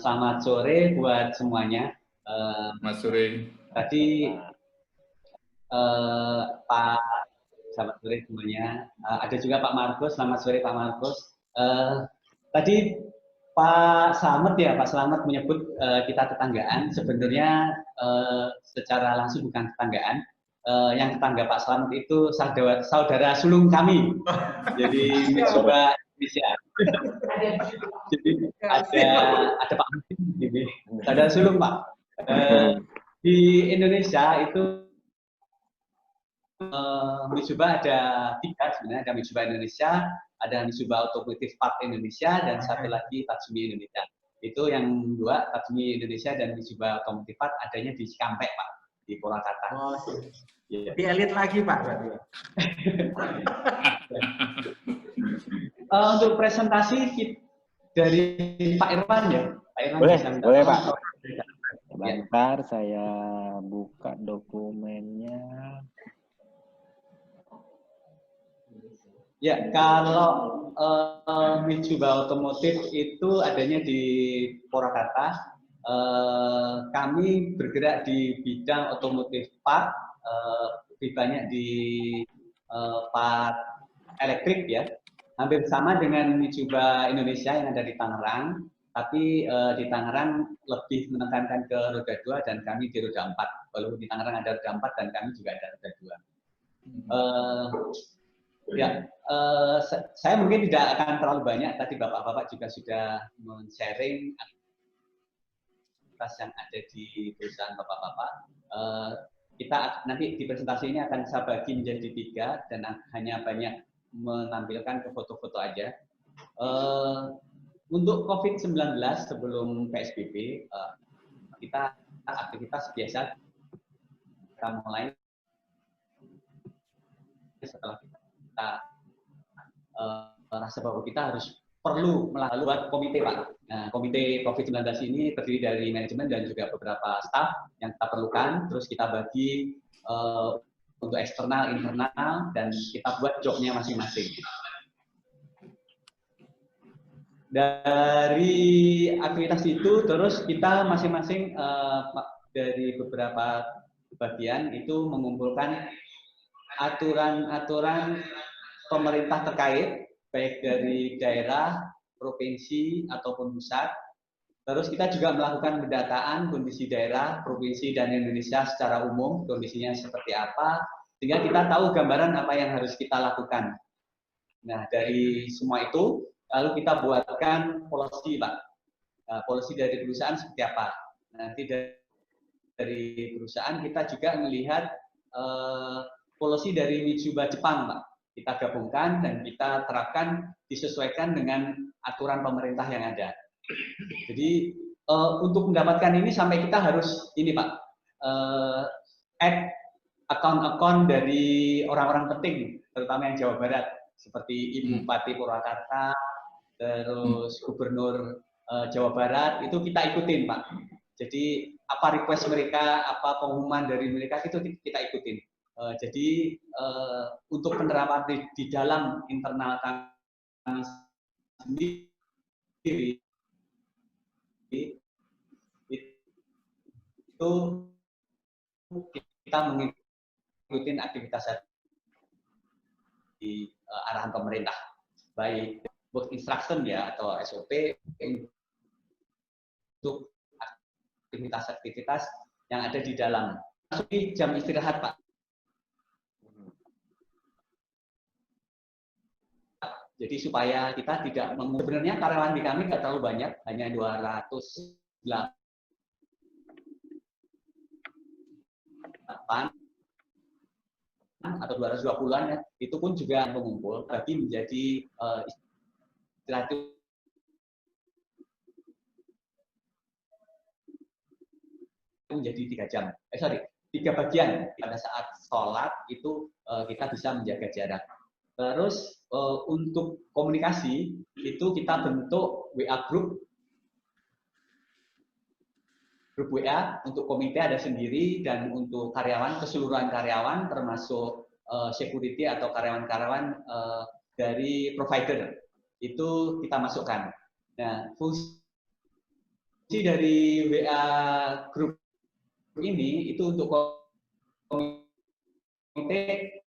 Selamat sore buat semuanya. Selamat sore. Tadi Pak, selamat sore semuanya. Ada juga Pak Markus, selamat sore Pak Markus. Tadi Pak Slamet ya, Pak Slamet menyebut kita tetanggaan. Sebenarnya secara langsung bukan tetanggaan. Yang tetangga Pak Slamet itu saudara sulung kami. Jadi mencoba Indonesia. Jadi ada Pak Musim ini, saudara sulung Pak. Di Indonesia itu Mitsubishi ada 3 sebenarnya, ada Mitsubishi Indonesia, ada Mitsubishi Automotive Part Indonesia, dan satu lagi Tatsumi Indonesia. Itu yang 2, Tatsumi Indonesia dan Mitsubishi Automotive Part adanya di Cikampek Pak, di Purwakarta. Oh, yeah. Di elit lagi Pak. Untuk presentasi dari Pak Irwan ya. Pak Irwan boleh Pak. Sebentar, saya buka dokumennya. Ya, kalau Mitsubishi Automotive itu adanya di Purwakarta. Kami bergerak di bidang otomotif part, lebih banyak di part elektrik ya. Hampir sama dengan Mitsubishi Indonesia yang ada di Tangerang, tapi di Tangerang lebih menekankan ke roda 2 dan kami di roda 4. Kalau di Tangerang ada roda 4 dan kami juga ada roda 2. Saya mungkin tidak akan terlalu banyak. Tadi bapak-bapak juga sudah men-sharing aktivitas yang ada di perusahaan bapak-bapak. Kita nanti di presentasi ini akan saya bagi menjadi 3 dan hanya banyak menampilkan ke foto-foto aja. Untuk COVID-19 sebelum PSBB, kita aktivitas biasa kita mulai setelah kita rasa bahwa kita perlu melakukan komite Pak. Nah, komite COVID-19 ini terdiri dari manajemen dan juga beberapa staf yang kita perlukan. Terus kita bagi untuk eksternal, internal, dan kita buat jobnya masing-masing. Dari aktivitas itu, terus kita masing-masing dari beberapa bagian itu mengumpulkan aturan-aturan pemerintah terkait, baik dari daerah, provinsi, ataupun pusat. Terus kita juga melakukan pendataan kondisi daerah, provinsi, dan Indonesia secara umum, kondisinya seperti apa, sehingga kita tahu gambaran apa yang harus kita lakukan. Nah, dari semua itu, lalu kita buatkan policy, Pak. Nah, policy dari perusahaan seperti apa. Nanti dari perusahaan kita juga melihat policy dari Mitsubishi Jepang, Pak. Kita gabungkan dan kita terapkan, disesuaikan dengan aturan pemerintah yang ada. Jadi untuk mendapatkan ini sampai kita harus ini Pak, add account dari orang-orang penting, terutama yang Jawa Barat, seperti Ibu Bupati Purwakarta, terus Gubernur Jawa Barat, itu kita ikutin Pak. Jadi apa request mereka, apa pengumuman dari mereka itu kita ikutin. Jadi untuk penerapan di dalam internal kami sendiri itu kita mengikuti aktivitas di arahan pemerintah, baik work instruction ya atau SOP untuk aktivitas-aktivitas yang ada di dalam. Masuki jam istirahat Pak. Jadi supaya kita tidak sebenarnya karyawan di kami nggak terlalu banyak, hanya 208 atau 220-an ya, itu pun juga mengumpul, bagi menjadi istirahat menjadi 3 jam. 3 bagian. Pada saat sholat itu kita bisa menjaga jarak. Terus untuk komunikasi itu kita bentuk WA group WA untuk komite ada sendiri, dan untuk karyawan, keseluruhan karyawan termasuk security atau karyawan-karyawan dari provider itu kita masukkan. Nah, fungsi dari WA grup ini itu untuk komite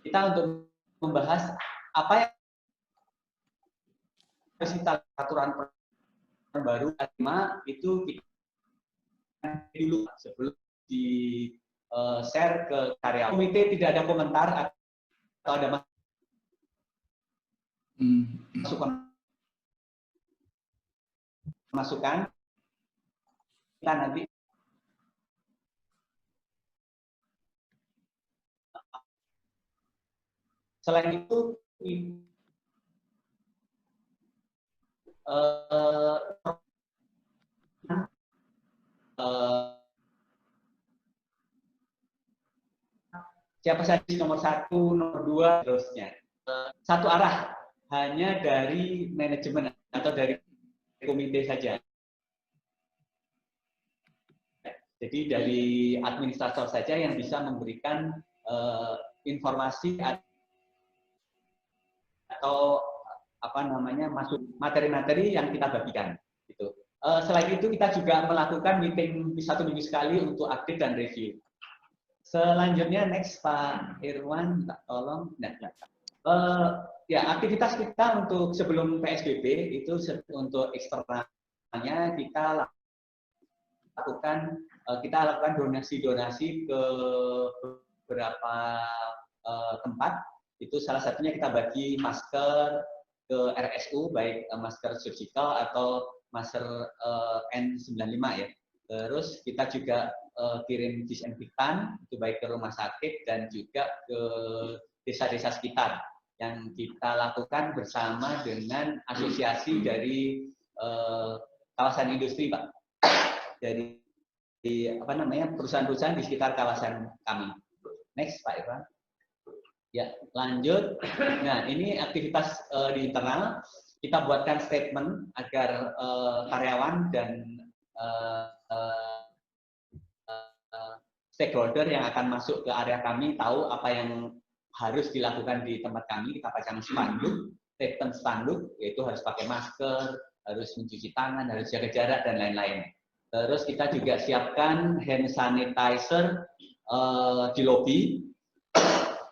kita untuk membahas apa yang harus kita aturan baru itu kita dulu sebelum di share ke karyawan. Komite tidak ada komentar atau ada masukan kita nanti selain itu siapa saja nomor 1, nomor 2, terusnya. Satu arah, hanya dari manajemen atau dari komite saja. Jadi dari administrator saja yang bisa memberikan informasi atau apa namanya masuk materi-materi yang kita bagikan. Gitu. Selain itu kita juga melakukan meeting 1 minggu sekali untuk update dan review. Selanjutnya next Pak Irwan, tolong. Nah, ya aktivitas kita untuk sebelum PSBB itu untuk eksternalnya kita lakukan donasi-donasi ke beberapa tempat. Itu salah satunya kita bagi masker ke RSU, baik masker surgical atau masker N95 ya. Terus kita juga kirim disinfektan, itu baik ke rumah sakit dan juga ke desa-desa sekitar yang kita lakukan bersama dengan asosiasi dari kawasan industri, Pak. Dari apa namanya perusahaan-perusahaan di sekitar kawasan kami. Next, Pak Irwan. Ya, lanjut. Nah, ini aktivitas di internal. Kita buatkan statement agar karyawan dan stakeholder yang akan masuk ke area kami tahu apa yang harus dilakukan di tempat kami. Kita pasang spanduk, statement spanduk, yaitu harus pakai masker, harus mencuci tangan, harus jaga jarak, dan lain-lain. Terus kita juga siapkan hand sanitizer di lobi,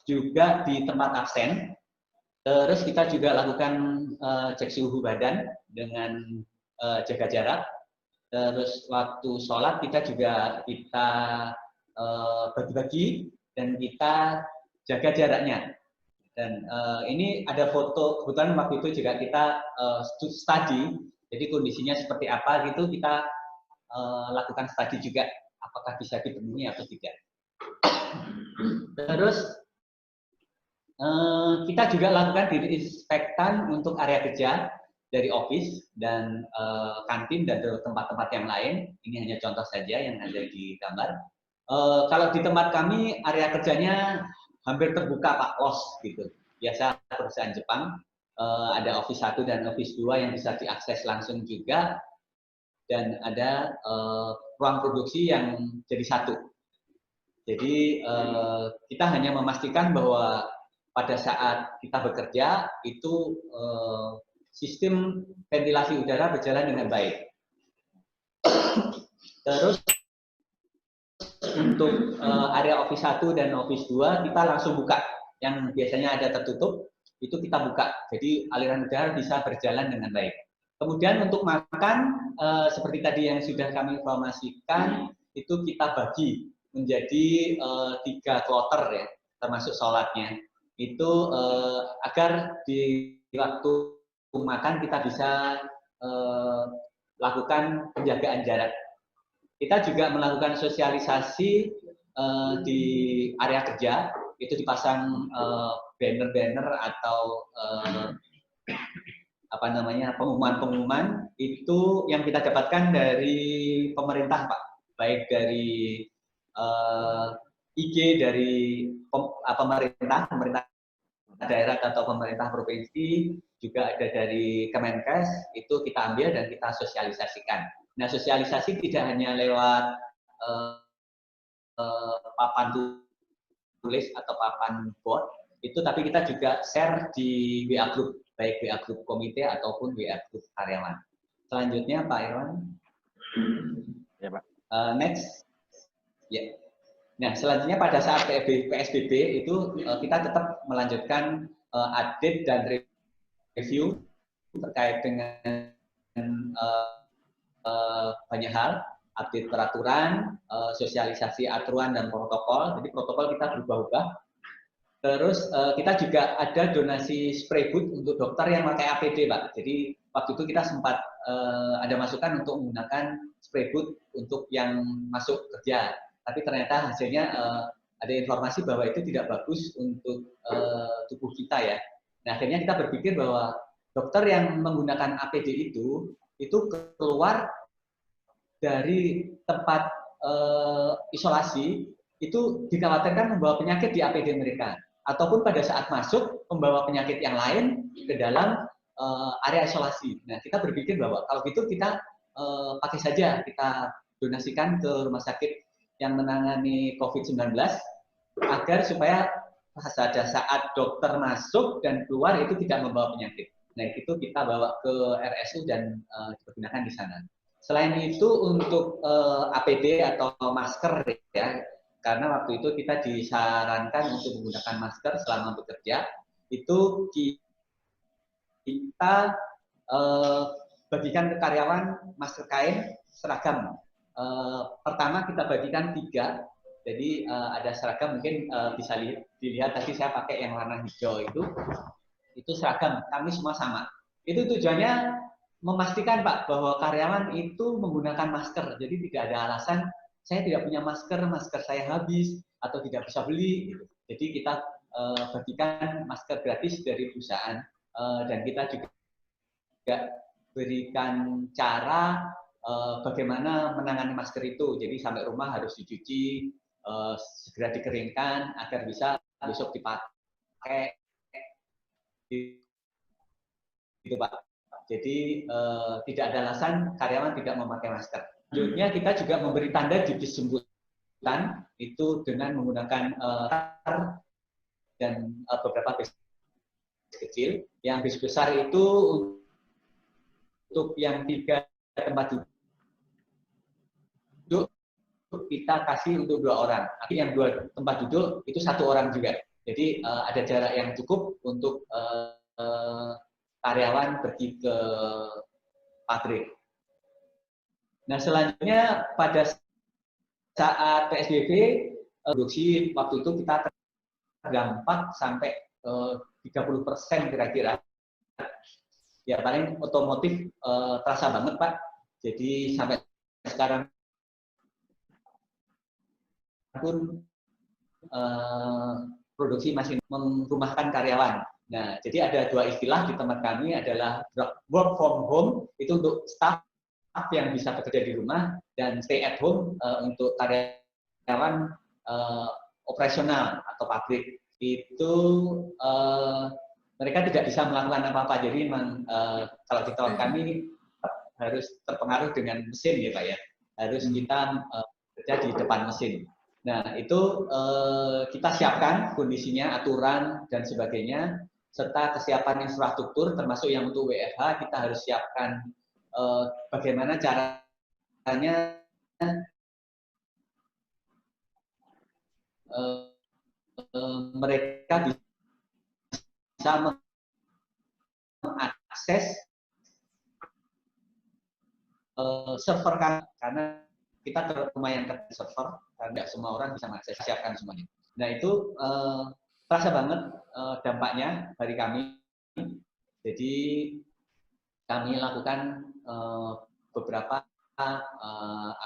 juga di tempat absen. Terus kita juga lakukan cek suhu badan dengan jaga jarak. Terus waktu sholat kita bagi-bagi dan kita jaga jaraknya. Dan ini ada foto, kebetulan waktu itu juga kita study, jadi kondisinya seperti apa gitu, kita lakukan studi juga, apakah bisa dipenuhi atau tidak. Terus kita juga lakukan disinfektan untuk area kerja dari office dan kantin dan tempat-tempat yang lain. Ini hanya contoh saja yang ada di gambar. Kalau di tempat kami area kerjanya hampir terbuka Pak, los gitu. Biasa perusahaan Jepang ada office 1 dan office 2 yang bisa diakses langsung juga, dan ada ruang produksi yang jadi satu. Jadi kita hanya memastikan bahwa pada saat kita bekerja itu sistem ventilasi udara berjalan dengan baik. Terus untuk area office 1 dan office 2 kita langsung buka. Yang biasanya ada tertutup, itu kita buka. Jadi aliran udara bisa berjalan dengan baik. Kemudian untuk makan, seperti tadi yang sudah kami informasikan, itu kita bagi menjadi 3 kloter ya, termasuk sholatnya. Itu agar di waktu makan kita bisa lakukan penjagaan jarak. Kita juga melakukan sosialisasi di area kerja, itu dipasang banner-banner atau apa namanya pengumuman-pengumuman itu yang kita dapatkan dari pemerintah Pak, baik dari IG dari pemerintah daerah atau pemerintah provinsi, juga ada dari Kemenkes, itu kita ambil dan kita sosialisasikan. Nah, sosialisasi tidak hanya lewat papan tulis atau papan board, itu tapi kita juga share di WA group, baik WA group komite ataupun WA group karyawan. Selanjutnya Pak Irwan. Ya Pak. Next. Ya. Nah, selanjutnya pada saat PSBB itu kita tetap melanjutkan update dan review terkait dengan banyak hal, update peraturan, sosialisasi aturan dan protokol. Jadi protokol kita berubah-ubah. Terus kita juga ada donasi spray booth untuk dokter yang pakai APD, Pak. Jadi waktu itu kita sempat ada masukan untuk menggunakan spray booth untuk yang masuk kerja. Tapi ternyata hasilnya ada informasi bahwa itu tidak bagus untuk tubuh kita ya. Nah akhirnya kita berpikir bahwa dokter yang menggunakan APD itu keluar dari tempat isolasi itu dikhawatirkan membawa penyakit di APD mereka, ataupun pada saat masuk membawa penyakit yang lain ke dalam area isolasi. Nah kita berpikir bahwa kalau gitu kita pakai saja, kita donasikan ke rumah sakit yang menangani COVID-19 agar supaya pada saat dokter masuk dan keluar itu tidak membawa penyakit. Nah itu kita bawa ke RSU dan digunakan di sana. Selain itu untuk APD atau masker ya, karena waktu itu kita disarankan untuk menggunakan masker selama bekerja, itu kita bagikan ke karyawan masker kain seragam. Pertama kita bagikan 3, jadi ada seragam mungkin bisa dilihat tadi saya pakai yang warna hijau itu seragam, kami semua sama. Itu tujuannya memastikan Pak bahwa karyawan itu menggunakan masker, jadi tidak ada alasan saya tidak punya masker, masker saya habis atau tidak bisa beli. Gitu. Jadi kita bagikan masker gratis dari perusahaan dan kita juga berikan cara bagaimana menangani masker itu. Jadi sampai rumah harus dicuci, segera dikeringkan agar bisa besok dipakai. Gitu Pak. Jadi tidak ada alasan karyawan tidak memakai masker. Selanjutnya kita juga memberi tanda di bis jemputan itu dengan menggunakan dan beberapa bis kecil. Yang bis besar itu untuk yang 3 tempat duduk kita kasih untuk 2 orang. Yang 2 tempat duduk itu 1 orang juga. Jadi ada jarak yang cukup untuk karyawan pergi ke pabrik. Nah selanjutnya pada saat PSBB produksi waktu itu kita terdampak sampai 30% kira-kira. Ya paling otomotif terasa banget Pak. Jadi sampai sekarang pun produksi masih merumahkan karyawan. Nah, jadi ada 2 istilah di tempat kami adalah work from home itu untuk staff yang bisa bekerja di rumah dan stay at home untuk karyawan operasional atau pabrik. Itu mereka tidak bisa melakukan apa-apa. Jadi memang kalau di tempat kami harus terpengaruh dengan mesin ya Pak ya. Harus kita bekerja di depan mesin. Nah, itu kita siapkan kondisinya, aturan dan sebagainya, serta kesiapan infrastruktur, termasuk yang untuk WFH, kita harus siapkan bagaimana caranya mereka bisa mengakses server karena kita lumayan ke server, karena tidak semua orang bisa mengakses, siapkan semuanya. Nah itu terasa banget dampaknya dari kami. Jadi kami lakukan beberapa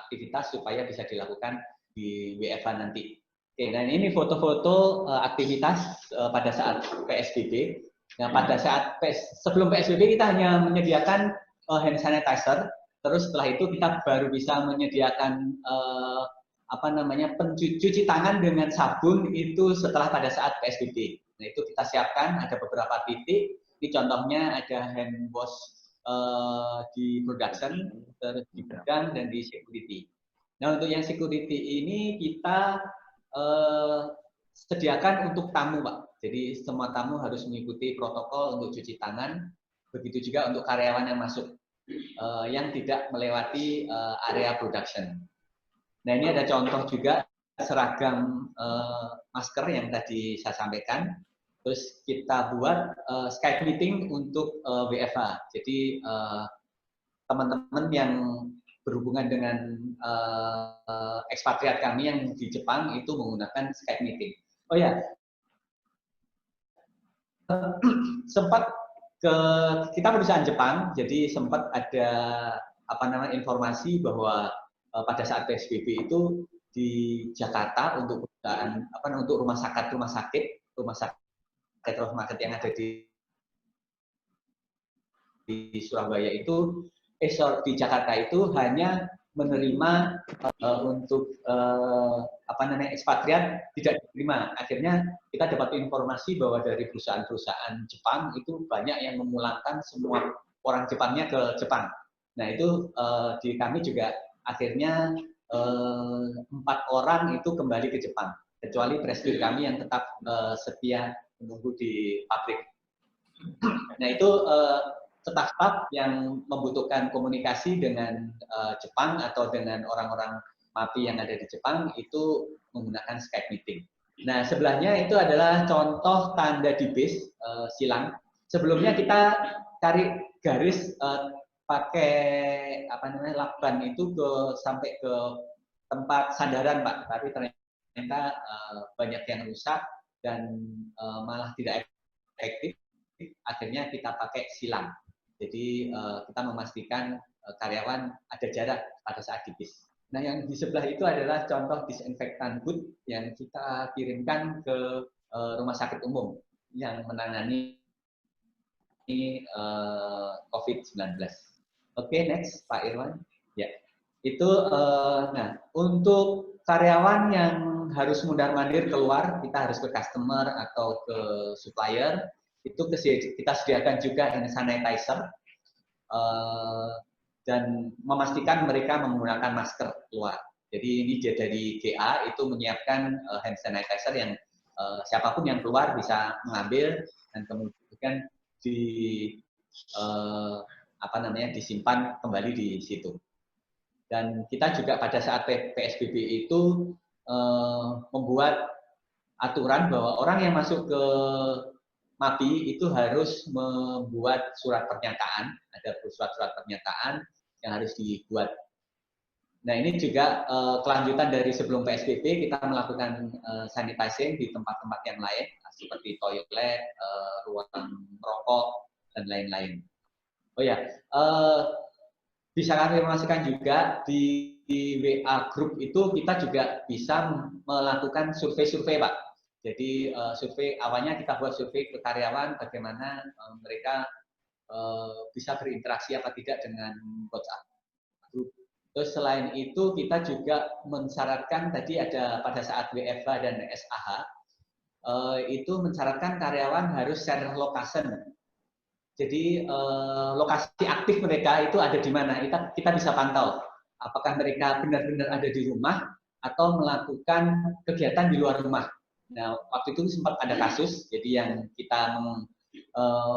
aktivitas supaya bisa dilakukan di WFH nanti. Oke, dan ini foto-foto aktivitas pada saat PSBB. Nah, pada saat sebelum PSBB kita hanya menyediakan hand sanitizer. Terus setelah itu kita baru bisa menyediakan pencuci tangan dengan sabun itu setelah pada saat PSBB. Nah itu kita siapkan ada beberapa titik. Ini contohnya ada hand wash di production, terus di gudang dan di security. Nah untuk yang security ini kita sediakan untuk tamu Pak. Jadi semua tamu harus mengikuti protokol untuk cuci tangan. Begitu juga untuk karyawan yang masuk. yang tidak melewati area production. Nah, ini ada contoh juga seragam masker yang tadi saya sampaikan. Terus kita buat Skype meeting untuk WFH. Jadi teman-teman yang berhubungan dengan ekspatriat kami yang di Jepang itu menggunakan Skype meeting. Oh ya, sempat kita perusahaan Jepang, jadi sempat ada informasi bahwa pada saat PSBB itu di Jakarta untuk perusahaan untuk rumah sakit yang ada di Surabaya itu di Jakarta itu hanya menerima untuk ekspatriat tidak diterima. Akhirnya kita dapat informasi bahwa dari perusahaan-perusahaan Jepang itu banyak yang memulangkan semua orang Jepangnya ke Jepang. Nah itu di kami juga akhirnya 4 orang itu kembali ke Jepang, kecuali presiden kami yang tetap setia menunggu di pabrik. Nah itu staf-staf yang membutuhkan komunikasi dengan Jepang atau dengan orang-orang MAPI yang ada di Jepang itu menggunakan Skype meeting. Nah, sebelahnya itu adalah contoh tanda di bis silang. Sebelumnya kita tarik garis pakai lakban itu sampai ke tempat sandaran, Pak. Tapi ternyata banyak yang rusak dan malah tidak efektif. Akhirnya kita pakai silang. Jadi kita memastikan karyawan ada jarak pada saat di bis. Nah, yang di sebelah itu adalah contoh disinfektan booth yang kita kirimkan ke rumah sakit umum yang menangani COVID-19. Oke, next, Pak Irwan. Ya, itu. Nah, untuk karyawan yang harus mundar-mandir keluar, kita harus ke customer atau ke supplier. Itu kita sediakan juga hand sanitizer dan memastikan mereka menggunakan masker keluar. Jadi ini dari GA itu menyiapkan hand sanitizer yang siapapun yang keluar bisa mengambil dan kemudian disimpan kembali di situ. Dan kita juga pada saat PSBB itu membuat aturan bahwa orang yang masuk ke MAPI itu harus membuat surat pernyataan, ada surat-surat pernyataan yang harus dibuat. Nah, ini juga kelanjutan dari sebelum PSBB, kita melakukan sanitizing di tempat-tempat yang lain, seperti toilet, ruang merokok, dan lain-lain. Oh ya, bisa kami informasikan juga di WA Group itu kita juga bisa melakukan survei-survei, Pak. Jadi survei awalnya kita buat survei ke karyawan bagaimana mereka bisa berinteraksi apa tidak dengan WhatsApp Group. Terus selain itu kita juga mensyaratkan tadi ada pada saat WFH dan SAH itu mensyaratkan karyawan harus share location. Jadi lokasi aktif mereka itu ada di mana? Kita bisa pantau. Apakah mereka benar-benar ada di rumah atau melakukan kegiatan di luar rumah. Nah, waktu itu sempat ada kasus, jadi yang kita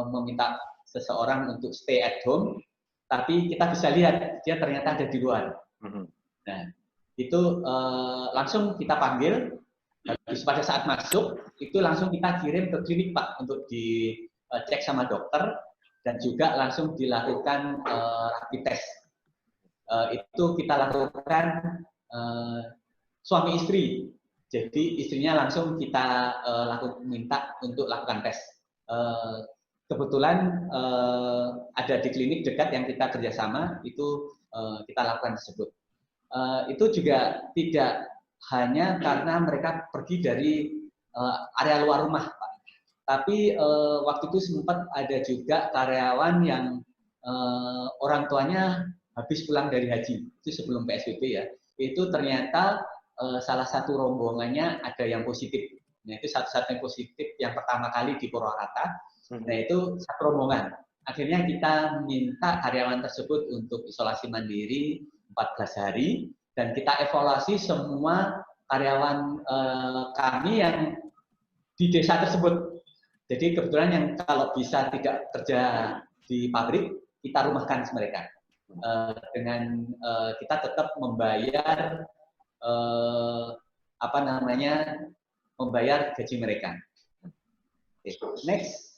meminta seseorang untuk stay at home, tapi kita bisa lihat dia ternyata ada di luar. Nah, itu langsung kita panggil, habis pada saat masuk, itu langsung kita kirim ke klinik, Pak, untuk dicek sama dokter, dan juga langsung dilakukan rapid test. Itu kita lakukan suami istri. Jadi istrinya langsung kita minta untuk lakukan tes. Kebetulan ada di klinik dekat yang kita kerjasama, itu kita lakukan tersebut. Itu juga tidak hanya karena mereka pergi dari area luar rumah, Pak. Tapi waktu itu sempat ada juga karyawan yang orang tuanya habis pulang dari haji, itu sebelum PSBB ya. Itu ternyata salah satu rombongannya ada yang positif. Nah, itu satu-satunya positif yang pertama kali di Purwakarta. Nah, itu satu rombongan. Akhirnya kita minta karyawan tersebut untuk isolasi mandiri 14 hari dan kita evaluasi semua karyawan kami yang di desa tersebut. Jadi kebetulan yang kalau bisa tidak kerja di pabrik, kita rumahkan mereka. dengan kita tetap membayar membayar gaji mereka. Next.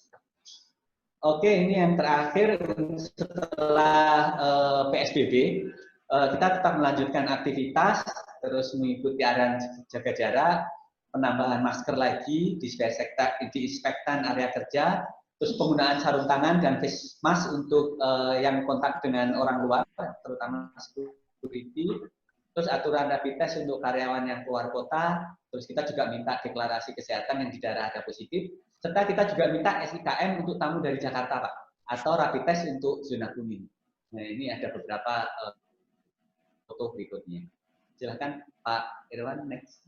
Oke, ini yang terakhir setelah PSBB, kita tetap melanjutkan aktivitas, terus mengikuti arahan jaga jarak, penambahan masker lagi, disinfektan area kerja, terus penggunaan sarung tangan dan face mask untuk yang kontak dengan orang luar, terutama security, terus aturan rapid test untuk karyawan yang keluar kota, terus kita juga minta deklarasi kesehatan yang di daerah ada positif, serta kita juga minta SIKM untuk tamu dari Jakarta, Pak, atau rapid test untuk zona kuning. Nah, ini ada beberapa foto berikutnya. Silakan Pak Irwan, next.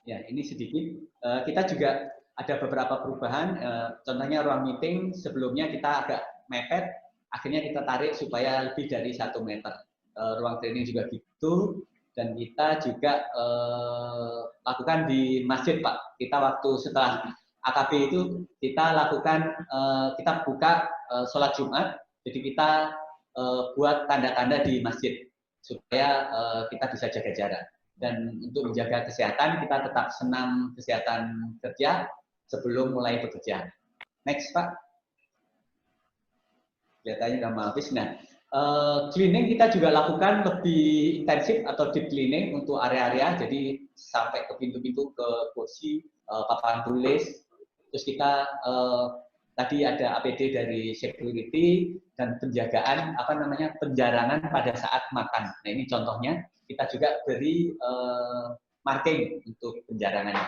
Ya, ini sedikit. Kita juga ada beberapa perubahan. Contohnya ruang meeting sebelumnya kita agak mepet, akhirnya kita tarik supaya lebih dari 1 meter. Ruang training juga gitu, dan kita juga lakukan di masjid, Pak. Kita waktu setelah AKB itu kita lakukan, kita buka sholat Jumat, jadi kita buat tanda-tanda di masjid supaya kita bisa jaga jarak. Dan untuk menjaga kesehatan, kita tetap senam kesehatan kerja sebelum mulai bekerja. Next, Pak. Kelihatannya udah mau habis. Nah, cleaning kita juga lakukan lebih intensif atau deep cleaning untuk area-area, jadi sampai ke pintu-pintu, ke kursi, papan tulis. Terus kita tadi ada APD dari security dan penjagaan penjarangan pada saat makan. Nah, ini contohnya kita juga beri marking untuk penjarangannya.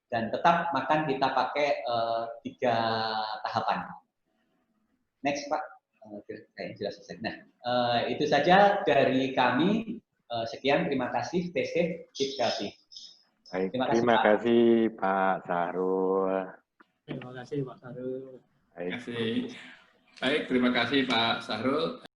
Dan tetap makan kita pakai 3 tahapan. Next, Pak. Kayaknya jelas selesai. Nah, itu saja dari kami. Sekian, terima kasih. Stay safe, keep healthy. Baik, Terima kasih, Pak Sahrul. Terima kasih Pak Sahrul. Baik, terima kasih Pak Sahrul.